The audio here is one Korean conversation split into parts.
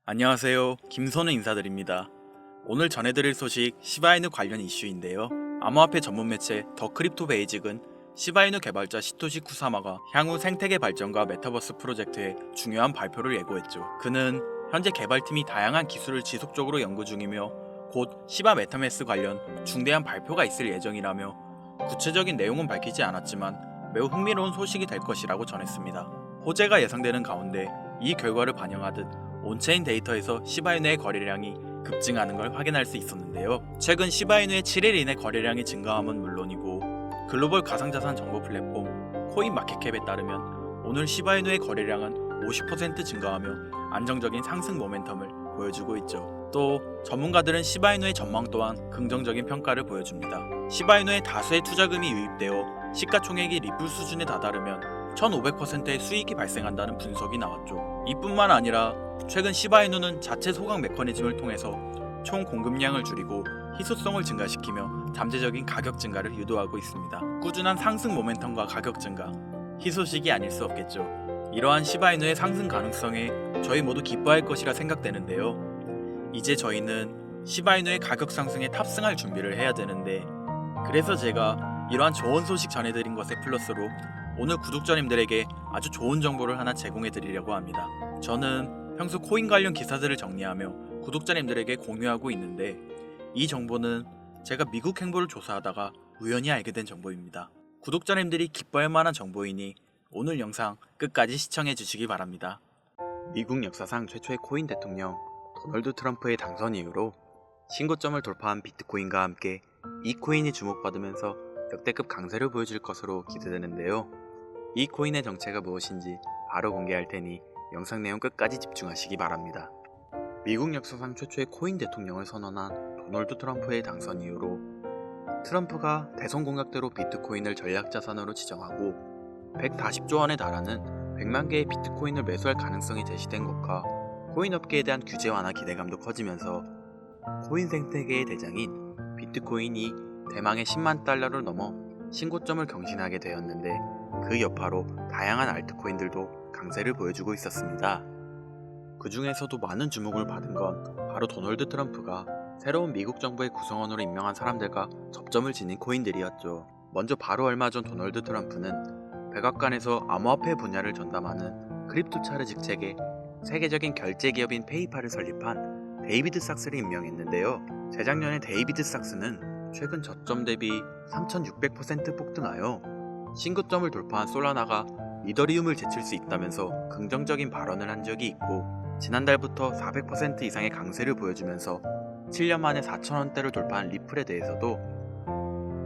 안녕하세요. 김선우 인사드립니다. 오늘 전해드릴 소식 시바이누 관련 이슈인데요. 암호화폐 전문 매체 더 크립토 베이직은 시바이누 개발자 시토시 쿠사마가 향후 생태계 발전과 메타버스 프로젝트에 중요한 발표를 예고했죠. 그는 현재 개발팀이 다양한 기술을 지속적으로 연구 중이며 곧 시바 메타메스 관련 중대한 발표가 있을 예정이라며 구체적인 내용은 밝히지 않았지만 매우 흥미로운 소식이 될 것이라고 전했습니다. 호재가 예상되는 가운데 이 결과를 반영하듯 온체인 데이터에서 시바이누의 거래량이 급증하는 걸 확인할 수 있었는데요. 최근 시바이누의 7일 이내 거래량이 증가함은 물론이고 글로벌 가상자산 정보 플랫폼 코인마켓캡에 따르면 오늘 시바이누의 거래량은 50% 증가하며 안정적인 상승 모멘텀을 보여주고 있죠. 또 전문가들은 시바이누의 전망 또한 긍정적인 평가를 보여줍니다. 시바이누의 다수의 투자금이 유입되어 시가총액이 리플 수준에 다다르면 1500%의 수익이 발생한다는 분석이 나왔죠. 이뿐만 아니라 최근 시바이누는 자체 소각 메커니즘을 통해서 총 공급량을 줄이고 희소성을 증가시키며 잠재적인 가격 증가를 유도하고 있습니다. 꾸준한 상승 모멘텀과 가격 증가, 희소식이 아닐 수 없겠죠. 이러한 시바이누의 상승 가능성에 저희 모두 기뻐할 것이라 생각되는데요. 이제 저희는 시바이누의 가격 상승에 탑승할 준비를 해야 되는데, 그래서 제가 이러한 좋은 소식 전해드린 것에 플러스로 오늘 구독자님들에게 아주 좋은 정보를 하나 제공해 드리려고 합니다. 저는 평소 코인 관련 기사들을 정리하며 구독자님들에게 공유하고 있는데, 이 정보는 제가 미국 행보를 조사하다가 우연히 알게 된 정보입니다. 구독자님들이 기뻐할 만한 정보이니 오늘 영상 끝까지 시청해 주시기 바랍니다. 미국 역사상 최초의 코인 대통령 도널드 트럼프의 당선 이후로 신고점을 돌파한 비트코인과 함께 이 코인이 주목받으면서 역대급 강세를 보여줄 것으로 기대되는데요. 이 코인의 정체가 무엇인지 바로 공개할 테니 영상 내용 끝까지 집중하시기 바랍니다. 미국 역사상 최초의 코인 대통령을 선언한 도널드 트럼프의 당선 이후로 트럼프가 대선 공약대로 비트코인을 전략자산으로 지정하고 140조 원에 달하는 100만 개의 비트코인을 매수할 가능성이 제시된 것과 코인 업계에 대한 규제 완화 기대감도 커지면서 코인 생태계의 대장인 비트코인이 대망의 10만 달러를 넘어 신고점을 경신하게 되었는데, 그 여파로 다양한 알트코인들도 강세를 보여주고 있었습니다. 그 중에서도 많은 주목을 받은 건 바로 도널드 트럼프가 새로운 미국 정부의 구성원으로 임명한 사람들과 접점을 지닌 코인들이었죠. 먼저 바로 얼마 전 도널드 트럼프는 백악관에서 암호화폐 분야를 전담하는 크립토차르 직책에 세계적인 결제 기업인 페이팔을 설립한 데이비드 삭스를 임명했는데요. 재작년에 데이비드 삭스는 최근 저점 대비 3600% 폭등하여 신고점을 돌파한 솔라나가 이더리움을 제칠 수 있다면서 긍정적인 발언을 한 적이 있고, 지난달부터 400% 이상의 강세를 보여주면서 7년 만에 4,000원대를 돌파한 리플에 대해서도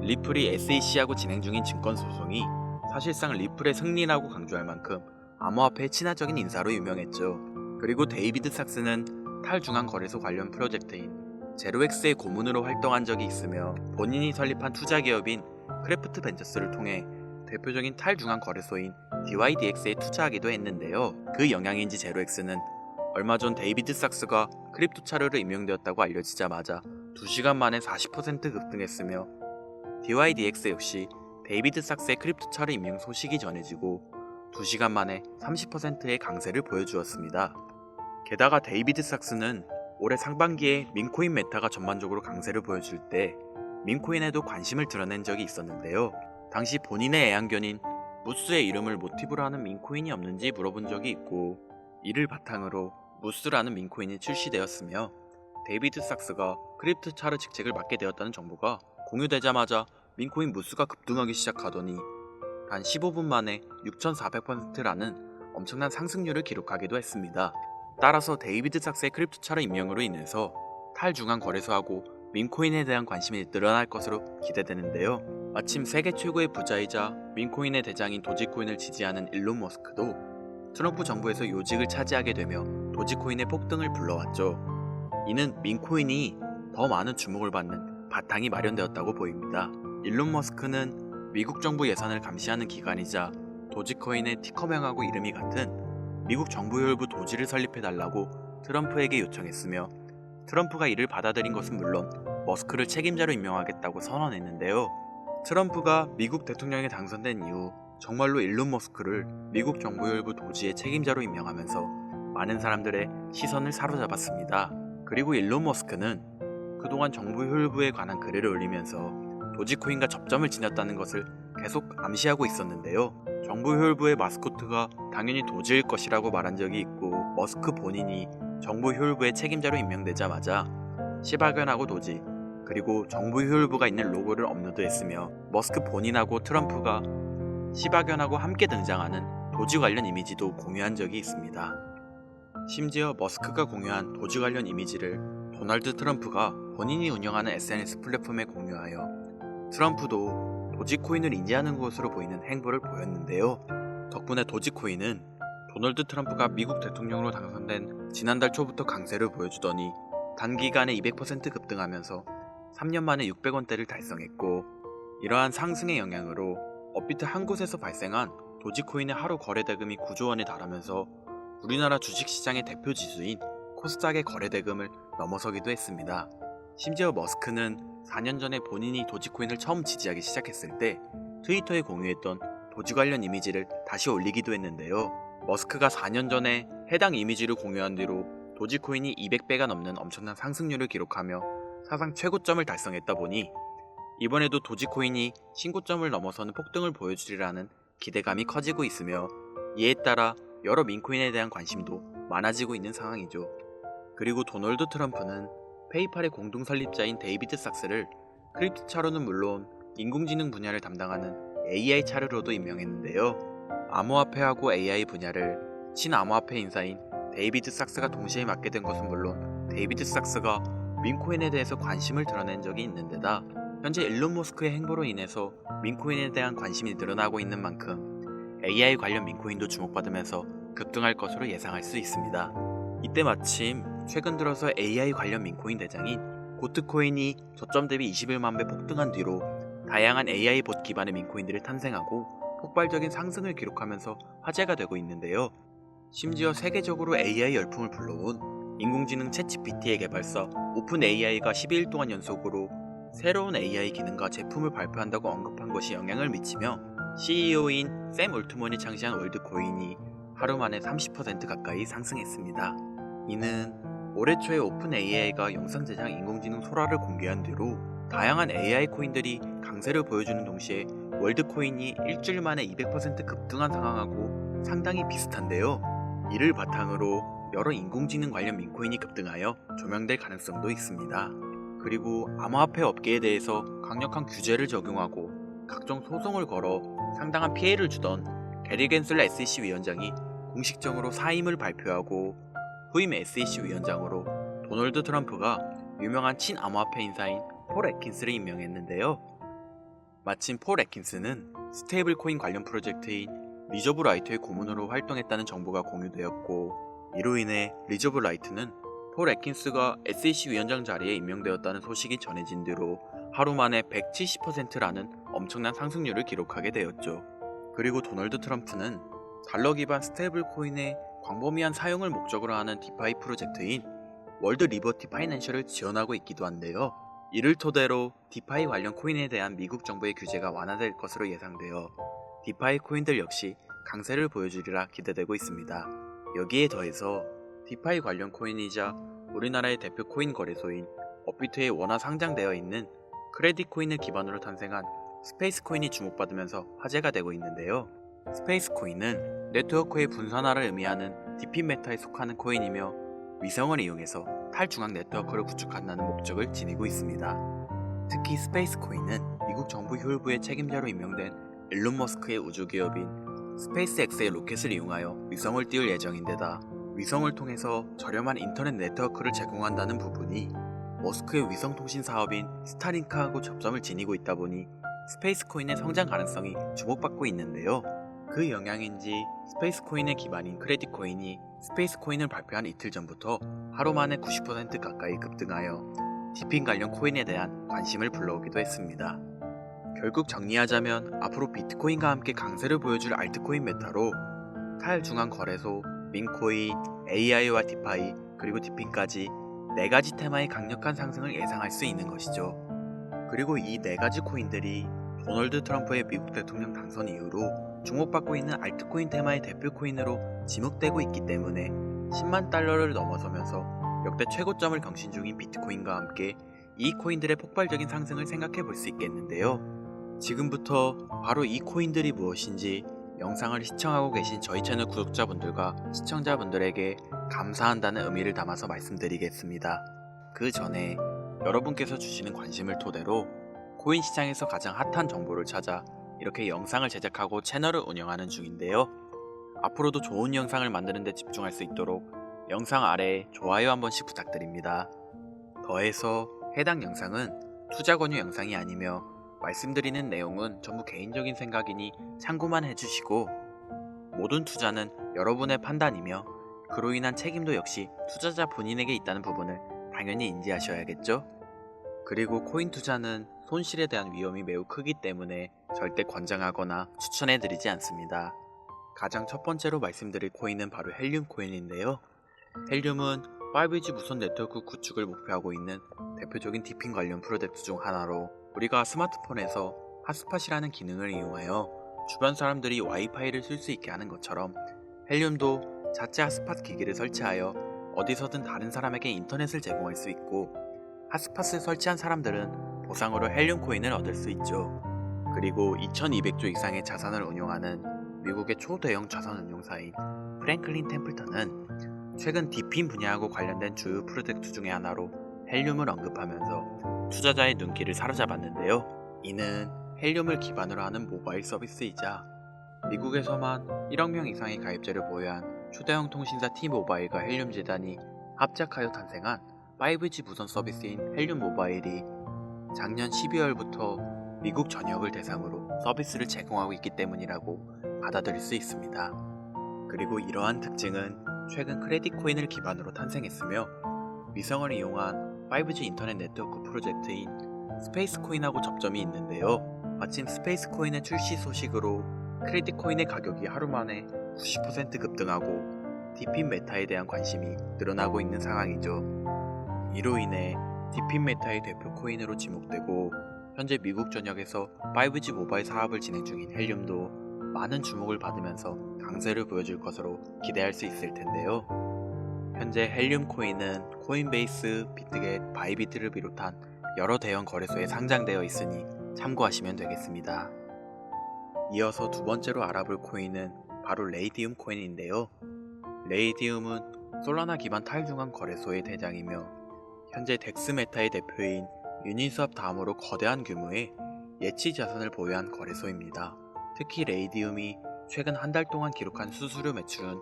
리플이 SEC하고 진행 중인 증권 소송이 사실상 리플의 승리라고 강조할 만큼 암호화폐의 친화적인 인사로 유명했죠. 그리고 데이비드 삭스는 탈중앙 거래소 관련 프로젝트인 제로엑스의 고문으로 활동한 적이 있으며, 본인이 설립한 투자기업인 크래프트 벤처스를 통해 대표적인 탈중앙 거래소인 DYDX에 투자하기도 했는데요. 그 영향인지 제로엑스는 얼마 전 데이비드 삭스가 크립토차르로 임명되었다고 알려지자마자 2시간 만에 40% 급등했으며, DYDX 역시 데이비드 삭스의 크립토차르 임명 소식이 전해지고 2시간 만에 30%의 강세를 보여주었습니다. 게다가 데이비드 삭스는 올해 상반기에 민코인 메타가 전반적으로 강세를 보여줄 때 민코인에도 관심을 드러낸 적이 있었는데요. 당시 본인의 애완견인 무스의 이름을 모티브로 하는 민코인이 없는지 물어본 적이 있고, 이를 바탕으로 무스라는 민코인이 출시되었으며 데이비드 삭스가 크립토차르 직책을 맡게 되었다는 정보가 공유되자마자 민코인 무스가 급등하기 시작하더니 단 15분 만에 6400%라는 엄청난 상승률을 기록하기도 했습니다. 따라서 데이비드 삭스의 크립토차르 임명으로 인해서 탈중앙 거래소하고 민코인에 대한 관심이 늘어날 것으로 기대되는데요. 마침 세계 최고의 부자이자 민코인의 대장인 도지코인을 지지하는 일론 머스크도 트럼프 정부에서 요직을 차지하게 되며 도지코인의 폭등을 불러왔죠. 이는 민코인이 더 많은 주목을 받는 바탕이 마련되었다고 보입니다. 일론 머스크는 미국 정부 예산을 감시하는 기관이자 도지코인의 티커명하고 이름이 같은 미국 정부혈부 도지를 설립해달라고 트럼프에게 요청했으며, 트럼프가 이를 받아들인 것은 물론 머스크를 책임자로 임명하겠다고 선언했는데요. 트럼프가 미국 대통령에 당선된 이후 정말로 일론 머스크를 미국 정부혈부 도지의 책임자로 임명하면서 많은 사람들의 시선을 사로잡았습니다. 그리고 일론 머스크는 그동안 정부 혈부에 관한 글을 올리면서 도지코인과 접점을 지녔다는 것을 계속 암시하고 있었는데요. 정부 혈부의 마스코트가 당연히 도지일 것이라고 말한 적이 있고, 머스크 본인이 정부 혈부의 책임자로 임명되자마자 시바견하고 도지, 그리고 정부 혈부가 있는 로고를 업로드했으며, 머스크 본인하고 트럼프가 시바견하고 함께 등장하는 도지 관련 이미지도 공유한 적이 있습니다. 심지어 머스크가 공유한 도지 관련 이미지를 도널드 트럼프가 본인이 운영하는 SNS 플랫폼에 공유하여 트럼프도 도지코인을 인지하는 것으로 보이는 행보를 보였는데요. 덕분에 도지코인은 도널드 트럼프가 미국 대통령으로 당선된 지난달 초부터 강세를 보여주더니 단기간에 200% 급등하면서 3년 만에 600원대를 달성했고, 이러한 상승의 영향으로 업비트 한 곳에서 발생한 도지코인의 하루 거래 대금이 9조 원에 달하면서 우리나라 주식시장의 대표 지수인 코스닥의 거래 대금을 넘어서기도 했습니다. 심지어 머스크는 4년 전에 본인이 도지코인을 처음 지지하기 시작했을 때 트위터에 공유했던 도지 관련 이미지를 다시 올리기도 했는데요. 머스크가 4년 전에 해당 이미지를 공유한 뒤로 도지코인이 200배가 넘는 엄청난 상승률을 기록하며 사상 최고점을 달성했다 보니 이번에도 도지코인이 신고점을 넘어서는 폭등을 보여주리라는 기대감이 커지고 있으며, 이에 따라 여러 민코인에 대한 관심도 많아지고 있는 상황이죠. 그리고 도널드 트럼프는 페이팔의 공동 설립자인 데이비드 sak스를 크립토 차로는 물론 인공지능 분야를 담당하는 AI 차르로도 임명했는데요. 암호화폐하고 AI 분야를 친암호화폐 인사인 데이비드 sak스가 동시에 맡게 된 것은 물론, 데이비드 sak스가 민코인에 대해서 관심을 드러낸 적이 있는 데다 현재 일론 머스크의 행보로 인해서 민코인에 대한 관심이 늘어나고 있는 만큼 AI 관련 민코인도 주목받으면서 급등할 것으로 예상할 수 있습니다. 이때 마침 최근 들어서 AI 관련 민코인 대장인 고트코인이 저점 대비 21만 배 폭등한 뒤로 다양한 AI 봇 기반의 민코인들이 탄생하고 폭발적인 상승을 기록하면서 화제가 되고 있는데요. 심지어 세계적으로 AI 열풍을 불러온 인공지능 챗GPT의 개발사 오픈AI가 12일 동안 연속으로 새로운 AI 기능과 제품을 발표한다고 언급한 것이 영향을 미치며 CEO인 샘 올트먼이 창시한 월드코인이 하루 만에 30% 가까이 상승했습니다. 이는 올해 초에 오픈AI가 영상 제작 인공지능 소라를 공개한 뒤로 다양한 AI 코인들이 강세를 보여주는 동시에 월드코인이 일주일 만에 200% 급등한 상황하고 상당히 비슷한데요. 이를 바탕으로 여러 인공지능 관련 민코인이 급등하여 조명될 가능성도 있습니다. 그리고 암호화폐 업계에 대해서 강력한 규제를 적용하고 각종 소송을 걸어 상당한 피해를 주던 게리 겐슬러 SEC 위원장이 공식적으로 사임을 발표하고 후임 SEC 위원장으로 도널드 트럼프가 유명한 친암호화폐 인사인 폴 애킨스를 임명했는데요. 마침 폴 애킨스는 스테이블 코인 관련 프로젝트인 리저브 라이트의 고문으로 활동했다는 정보가 공유되었고, 이로 인해 리저브 라이트는 폴 애킨스가 SEC 위원장 자리에 임명되었다는 소식이 전해진 뒤로 하루 만에 170%라는 엄청난 상승률을 기록하게 되었죠. 그리고 도널드 트럼프는 달러 기반 스테이블 코인의 광범위한 사용을 목적으로 하는 디파이 프로젝트인 월드 리버티 파이낸셜을 지원하고 있기도 한데요. 이를 토대로 디파이 관련 코인에 대한 미국 정부의 규제가 완화될 것으로 예상되어 디파이 코인들 역시 강세를 보여주리라 기대되고 있습니다. 여기에 더해서 디파이 관련 코인이자 우리나라의 대표 코인 거래소인 업비트에 원화 상장되어 있는 크레딧 코인을 기반으로 탄생한 스페이스 코인이 주목받으면서 화제가 되고 있는데요. 스페이스 코인은 네트워크의 분산화를 의미하는 디핀 메타에 속하는 코인이며 위성을 이용해서 탈중앙 네트워크를 구축한다는 목적을 지니고 있습니다. 특히 스페이스 코인은 미국 정부 혈부의 책임자로 임명된 일론 머스크의 우주기업인 스페이스X의 로켓을 이용하여 위성을 띄울 예정인데다 위성을 통해서 저렴한 인터넷 네트워크를 제공한다는 부분이 머스크의 위성통신 사업인 스타링크하고 접점을 지니고 있다 보니 스페이스 코인의 성장 가능성이 주목받고 있는데요. 그 영향인지 스페이스 코인의 기반인 크레딧 코인이 스페이스 코인을 발표한 이틀 전부터 하루 만에 90% 가까이 급등하여 디핀 관련 코인에 대한 관심을 불러오기도 했습니다. 결국 정리하자면 앞으로 비트코인과 함께 강세를 보여줄 알트코인 메타로 탈중앙 거래소, 민코인, AI와 디파이, 그리고 디핀까지 4가지 테마의 강력한 상승을 예상할 수 있는 것이죠. 그리고 이 4가지 코인들이 도널드 트럼프의 미국 대통령 당선 이후로 주목받고 있는 알트코인 테마의 대표 코인으로 지목되고 있기 때문에 10만 달러를 넘어서면서 역대 최고점을 경신 중인 비트코인과 함께 이 코인들의 폭발적인 상승을 생각해 볼 수 있겠는데요. 지금부터 바로 이 코인들이 무엇인지 영상을 시청하고 계신 저희 채널 구독자분들과 시청자분들에게 감사한다는 의미를 담아서 말씀드리겠습니다. 그 전에 여러분께서 주시는 관심을 토대로 코인 시장에서 가장 핫한 정보를 찾아 이렇게 영상을 제작하고 채널을 운영하는 중인데요. 앞으로도 좋은 영상을 만드는 데 집중할 수 있도록 영상 아래에 좋아요 한 번씩 부탁드립니다. 더해서 해당 영상은 투자 권유 영상이 아니며 말씀드리는 내용은 전부 개인적인 생각이니 참고만 해주시고, 모든 투자는 여러분의 판단이며 그로 인한 책임도 역시 투자자 본인에게 있다는 부분을 당연히 인지하셔야겠죠? 그리고 코인 투자는 손실에 대한 위험이 매우 크기 때문에 절대 권장하거나 추천해드리지 않습니다. 가장 첫 번째로 말씀드릴 코인은 바로 헬륨 코인인데요. 헬륨은 5G 무선 네트워크 구축을 목표하고 있는 대표적인 디핀 관련 프로젝트 중 하나로, 우리가 스마트폰에서 핫스팟이라는 기능을 이용하여 주변 사람들이 와이파이를 쓸 수 있게 하는 것처럼 헬륨도 자체 핫스팟 기기를 설치하여 어디서든 다른 사람에게 인터넷을 제공할 수 있고, 핫스팟을 설치한 사람들은 보상으로 헬륨 코인을 얻을 수 있죠. 그리고 2200조 이상의 자산을 운용하는 미국의 초대형 자산운용사인 프랭클린 템플턴은 최근 디핀 분야하고 관련된 주요 프로젝트 중의 하나로 헬륨을 언급하면서 투자자의 눈길을 사로잡았는데요. 이는 헬륨을 기반으로 하는 모바일 서비스이자 미국에서만 1억 명 이상의 가입자를 보유한 초대형 통신사 T모바일과 헬륨 재단이 합작하여 탄생한 5G 무선 서비스인 헬륨 모바일이 작년 12월부터 미국 전역을 대상으로 서비스를 제공하고 있기 때문이라고 받아들일 수 있습니다. 그리고 이러한 특징은 최근 크레딧 코인을 기반으로 탄생했으며, 위성을 이용한 5G 인터넷 네트워크 프로젝트인 스페이스 코인하고 접점이 있는데요. 마침 스페이스 코인의 출시 소식으로 크레딧 코인의 가격이 하루 만에 90% 급등하고 디핀 메타에 대한 관심이 늘어나고 있는 상황이죠. 이로 인해 디핀 메타의 대표 코인으로 지목되고 현재 미국 전역에서 5G 모바일 사업을 진행 중인 헬륨도 많은 주목을 받으면서 강세를 보여줄 것으로 기대할 수 있을 텐데요. 현재 헬륨 코인은 코인베이스, 비트겟, 바이비트를 비롯한 여러 대형 거래소에 상장되어 있으니 참고하시면 되겠습니다. 이어서 두 번째로 알아볼 코인은 바로 레이디움 코인인데요. 레이디움은 솔라나 기반 탈중앙 거래소의 대장이며 현재 덱스메타의 대표인 유니스왑 다음으로 거대한 규모의 예치 자산을 보유한 거래소입니다. 특히 레이디움이 최근 한 달 동안 기록한 수수료 매출은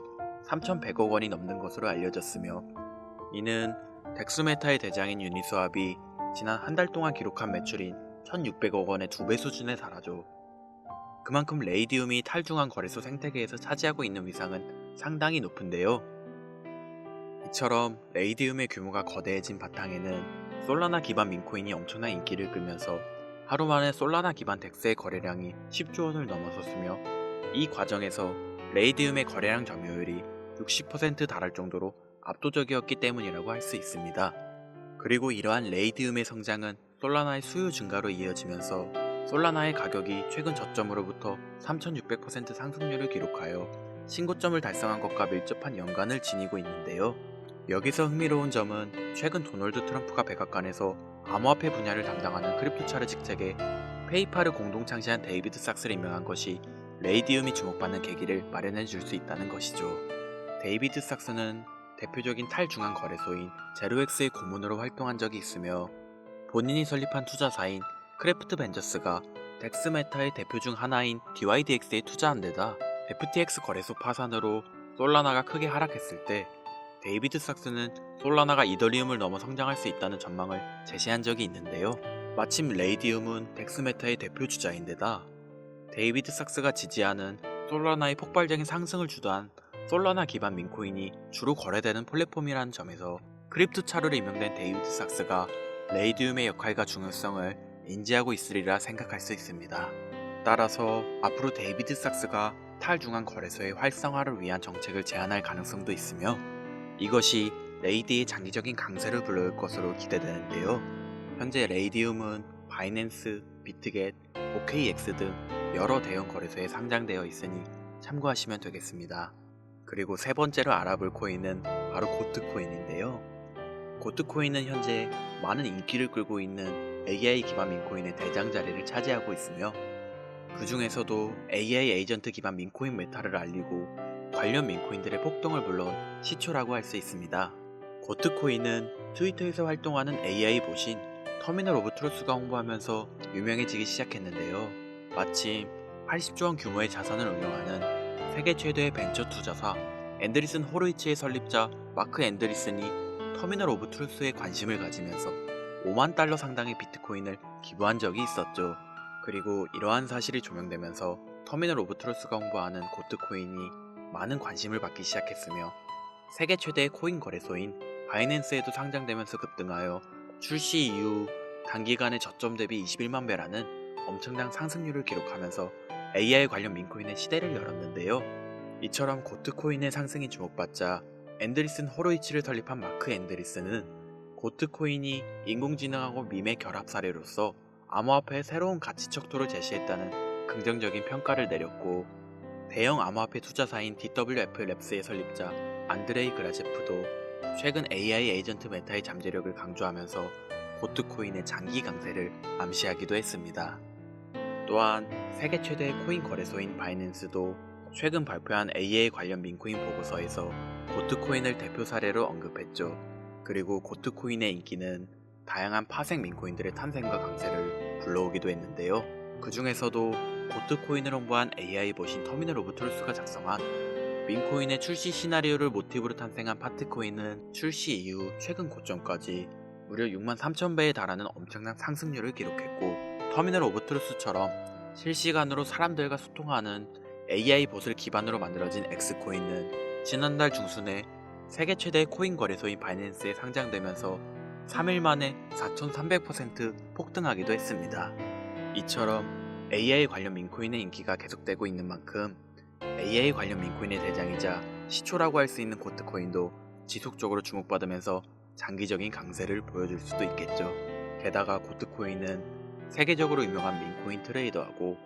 3,100억 원이 넘는 것으로 알려졌으며, 이는 덱스메타의 대장인 유니스왑이 지난 한 달 동안 기록한 매출인 1,600억 원의 2배 수준에 달하죠. 그만큼 레이디움이 탈중앙 거래소 생태계에서 차지하고 있는 위상은 상당히 높은데요. 이처럼 레이디움의 규모가 거대해진 바탕에는 솔라나 기반 민코인이 엄청난 인기를 끌면서 하루 만에 솔라나 기반 덱스의 거래량이 10조 원을 넘어섰으며, 이 과정에서 레이디움의 거래량 점유율이 60% 달할 정도로 압도적이었기 때문이라고 할 수 있습니다. 그리고 이러한 레이디움의 성장은 솔라나의 수요 증가로 이어지면서 솔라나의 가격이 최근 저점으로부터 3600% 상승률을 기록하여 신고점을 달성한 것과 밀접한 연관을 지니고 있는데요. 여기서 흥미로운 점은 최근 도널드 트럼프가 백악관에서 암호화폐 분야를 담당하는 크립토차르 직책에 페이팔을 공동 창시한 데이비드 삭스를 임명한 것이 레이디움이 주목받는 계기를 마련해 줄 수 있다는 것이죠. 데이비드 삭스는 대표적인 탈중앙 거래소인 제로엑스의 고문으로 활동한 적이 있으며, 본인이 설립한 투자사인 크래프트 벤저스가 덱스메타의 대표 중 하나인 DYDX에 투자한 데다 FTX 거래소 파산으로 솔라나가 크게 하락했을 때 데이비드 삭스는 솔라나가 이더리움을 넘어 성장할 수 있다는 전망을 제시한 적이 있는데요. 마침 레이디움은 덱스메타의 대표 주자인데다 데이비드 삭스가 지지하는 솔라나의 폭발적인 상승을 주도한 솔라나 기반 민코인이 주로 거래되는 플랫폼이라는 점에서 크립토차르로 임명된 데이비드 삭스가 레이디움의 역할과 중요성을 인지하고 있으리라 생각할 수 있습니다. 따라서 앞으로 데이비드 삭스가 탈중앙 거래소의 활성화를 위한 정책을 제안할 가능성도 있으며, 이것이 레이디의 장기적인 강세를 불러올 것으로 기대되는데요. 현재 레이디움은 바이낸스, 비트겟, OKX 등 여러 대형 거래소에 상장되어 있으니 참고하시면 되겠습니다. 그리고 세 번째로 알아볼 코인은 바로 고트코인인데요. 고트코인은 현재 많은 인기를 끌고 있는 AI 기반 민코인의 대장 자리를 차지하고 있으며 그 중에서도 AI 에이전트 기반 민코인 메타를 알리고 관련 민코인들의 폭동을 불러온 시초라고 할 수 있습니다. 고트코인은 트위터에서 활동하는 AI 보신 터미널 오브 트루스가 홍보하면서 유명해지기 시작했는데요. 마침 80조 원 규모의 자산을 운영하는 세계 최대의 벤처 투자사 앤드리슨 호로이츠의 설립자 마크 앤드리슨이 터미널 오브 트루스에 관심을 가지면서 5만 달러 상당의 비트코인을 기부한 적이 있었죠. 그리고 이러한 사실이 조명되면서 터미널 오브 트루스가 홍보하는 고트코인이 많은 관심을 받기 시작했으며 세계 최대의 코인 거래소인 바이낸스에도 상장되면서 급등하여 출시 이후 단기간에 저점 대비 21만 배라는 엄청난 상승률을 기록하면서 AI 관련 민코인의 시대를 열었는데요. 이처럼 고트코인의 상승이 주목받자 앤드리슨 호로이치를 설립한 마크 앤드리슨은 고트코인이 인공지능하고 밈의 결합 사례로서 암호화폐의 새로운 가치 척도를 제시했다는 긍정적인 평가를 내렸고 대형 암호화폐 투자사인 DWF 랩스의 설립자 안드레이 그라제프도 최근 AI 에이전트 메타의 잠재력을 강조하면서 고트코인의 장기 강세를 암시하기도 했습니다. 또한 세계 최대의 코인 거래소인 바이낸스도 최근 발표한 AI 관련 민코인 보고서에서 고트코인을 대표 사례로 언급했죠. 그리고 고트코인의 인기는 다양한 파생 민코인들의 탄생과 강세를 불러오기도 했는데요. 그 중에서도 고트코인을 홍보한 AI 보신 터미널 오브 트루스가 작성한 민코인의 출시 시나리오를 모티브로 탄생한 파트코인은 출시 이후 최근 고점까지 무려 63,000배에 달하는 엄청난 상승률을 기록했고 터미널 오브 트루스처럼 실시간으로 사람들과 소통하는 AI 봇을 기반으로 만들어진 X코인은 지난달 중순에 세계 최대의 코인 거래소인 바이낸스에 상장되면서 3일 만에 4,300% 폭등하기도 했습니다. 이처럼 AI 관련 민코인의 인기가 계속되고 있는 만큼 AI 관련 민코인의 대장이자 시초라고 할 수 있는 고트코인도 지속적으로 주목받으면서 장기적인 강세를 보여줄 수도 있겠죠. 게다가 고트코인은 세계적으로 유명한 민코인 트레이더하고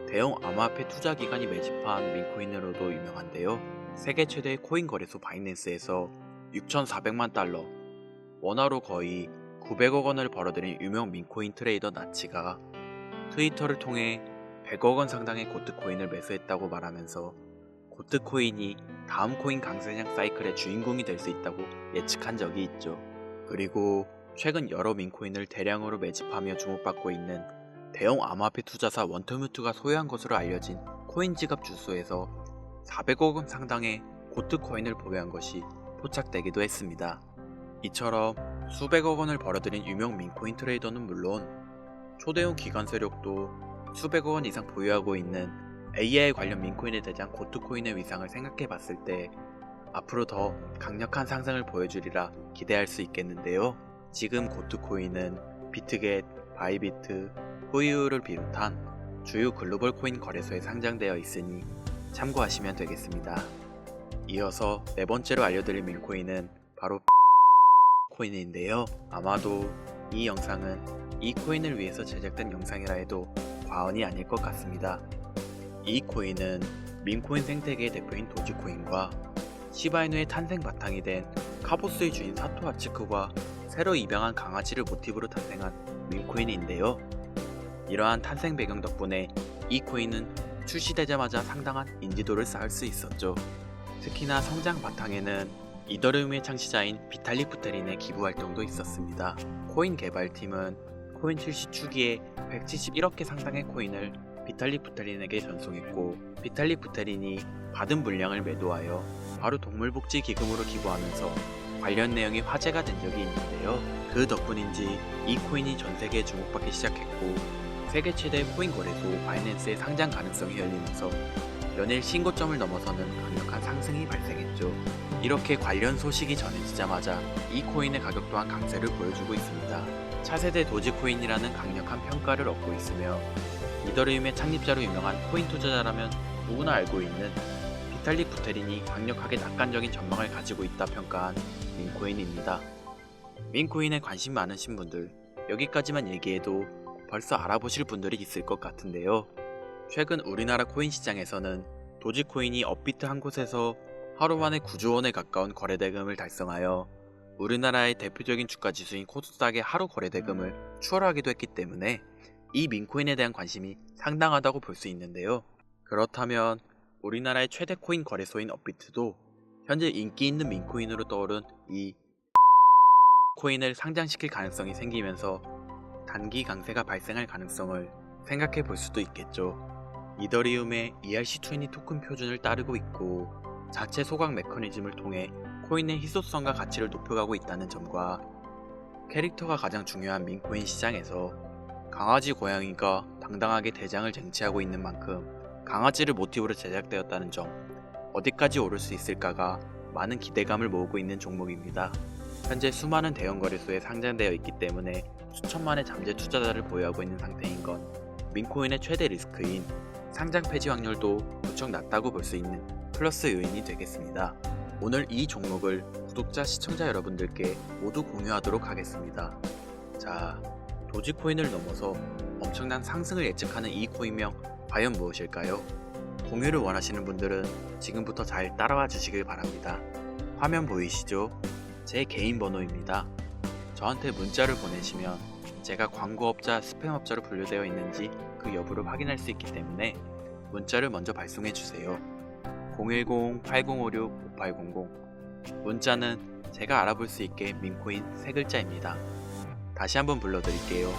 대형 암호화폐 투자기관이 매집한 민코인으로도 유명한데요. 세계 최대의 코인 거래소 바이낸스에서 6,400만 달러, 원화로 거의 900억 원을 벌어들인 유명 민코인 트레이더 나치가 트위터를 통해 100억 원 상당의 고트코인을 매수했다고 말하면서 고트코인이 다음 코인 강세장 사이클의 주인공이 될 수 있다고 예측한 적이 있죠. 그리고 최근 여러 민코인을 대량으로 매집하며 주목받고 있는 대형 암호화폐 투자사 원터뮤트가 소유한 것으로 알려진 코인 지갑 주소에서 400억 원 상당의 고트코인을 보유한 것이 포착되기도 했습니다. 이처럼 수백억 원을 벌어들인 유명 민코인 트레이더는 물론 초대형 기관 세력도 수백억 원 이상 보유하고 있는 AI 관련 민코인의 대장 고트코인의 위상을 생각해 봤을 때 앞으로 더 강력한 상승을 보여주리라 기대할 수 있겠는데요. 지금 고트코인은 비트겟, 바이비트, 후이유를 비롯한 주요 글로벌 코인 거래소에 상장되어 있으니 참고하시면 되겠습니다. 이어서 네 번째로 알려드릴 민코인은 바로 코인인데요. 아마도 이 영상은 이 코인을 위해서 제작된 영상이라 해도 과언이 아닐 것 같습니다. 이 코인은 민코인 생태계의 대표인 도지코인과 시바이누의 탄생 바탕이 된 카보스의 주인 사토 아츠크와 새로 입양한 강아지를 모티브로 탄생한 민코인인데요. 이러한 탄생 배경 덕분에 이 코인은 출시되자마자 상당한 인지도를 쌓을 수 있었죠. 특히나 성장 바탕에는 이더리움의 창시자인 비탈리 부테린의 기부 활동도 있었습니다. 코인 개발팀은 코인 출시 초기에 171억 개 상당의 코인을 비탈리 부테린에게 전송했고 비탈리 부테린이 받은 물량을 매도하여 바로 동물복지 기금으로 기부하면서 관련 내용이 화제가 된 적이 있는데요. 그 덕분인지 이 코인이 전 세계에 주목받기 시작했고 세계 최대의 코인 거래소 바이낸스의 상장 가능성이 열리면서 연일 신고점을 넘어서는 강력한 상승이 발생했죠. 이렇게 관련 소식이 전해지자마자 이 코인의 가격 또한 강세를 보여주고 있습니다. 차세대 도지코인이라는 강력한 평가를 얻고 있으며 이더리움의 창립자로 유명한 코인 투자자라면 누구나 알고 있는 비탈리 부테린이 강력하게 낙관적인 전망을 가지고 있다 평가한 민코인입니다. 민코인에 관심 많으신 분들, 여기까지만 얘기해도 벌써 알아보실 분들이 있을 것 같은데요. 최근 우리나라 코인 시장에서는 도지코인이 업비트 한 곳에서 하루 만에 9조 원에 가까운 거래대금을 달성하여 우리나라의 대표적인 주가지수인 코스닥의 하루 거래대금을 추월하기도 했기 때문에 이 민코인에 대한 관심이 상당하다고 볼 수 있는데요. 그렇다면 우리나라의 최대 코인 거래소인 업비트도 현재 인기 있는 민코인으로 떠오른 이 코인을 상장시킬 가능성이 생기면서 단기 강세가 발생할 가능성을 생각해 볼 수도 있겠죠. 이더리움의 ERC20 토큰 표준을 따르고 있고 자체 소각 메커니즘을 통해 코인의 희소성과 가치를 높여가고 있다는 점과 캐릭터가 가장 중요한 민코인 시장에서 강아지 고양이가 당당하게 대장을 쟁취하고 있는 만큼 강아지를 모티브로 제작되었다는 점, 어디까지 오를 수 있을까가 많은 기대감을 모으고 있는 종목입니다. 현재 수많은 대형 거래소에 상장되어 있기 때문에 수천만의 잠재 투자자를 보유하고 있는 상태인 건 민코인의 최대 리스크인 상장 폐지 확률도 무척 낮다고 볼 수 있는 플러스 요인이 되겠습니다. 오늘 이 종목을 구독자, 시청자 여러분들께 모두 공유하도록 하겠습니다. 자, 도지코인을 넘어서 엄청난 상승을 예측하는 이 코인명 과연 무엇일까요? 공유를 원하시는 분들은 지금부터 잘 따라와 주시길 바랍니다. 화면 보이시죠? 제 개인 번호입니다. 저한테 문자를 보내시면 제가 광고업자, 스팸업자로 분류되어 있는지 그 여부를 확인할 수 있기 때문에 문자를 먼저 발송해 주세요. 010-8056-5800 문자는 제가 알아볼 수 있게 민코인 3글자입니다. 다시 한번 불러드릴게요.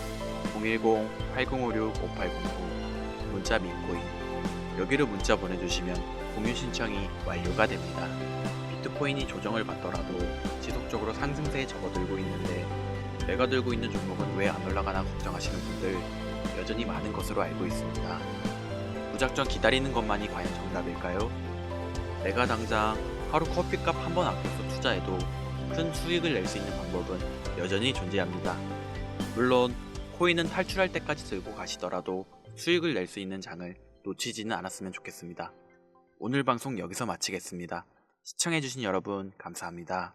010-8056-5800 문자 민코인. 여기로 문자 보내주시면 공유 신청이 완료가 됩니다. 비트코인이 조정을 받더라도 지속적으로 상승세에 접어들고 있는데 내가 들고 있는 종목은 왜 안 올라가나 걱정하시는 분들 여전히 많은 것으로 알고 있습니다. 무작정 기다리는 것만이 과연 정답일까요? 내가 당장 하루 커피값 한 번 아껴서 투자해도 큰 수익을 낼 수 있는 방법은 여전히 존재합니다. 물론 코인은 탈출할 때까지 들고 가시더라도 수익을 낼 수 있는 장을 놓치지는 않았으면 좋겠습니다. 오늘 방송 여기서 마치겠습니다. 시청해주신 여러분 감사합니다.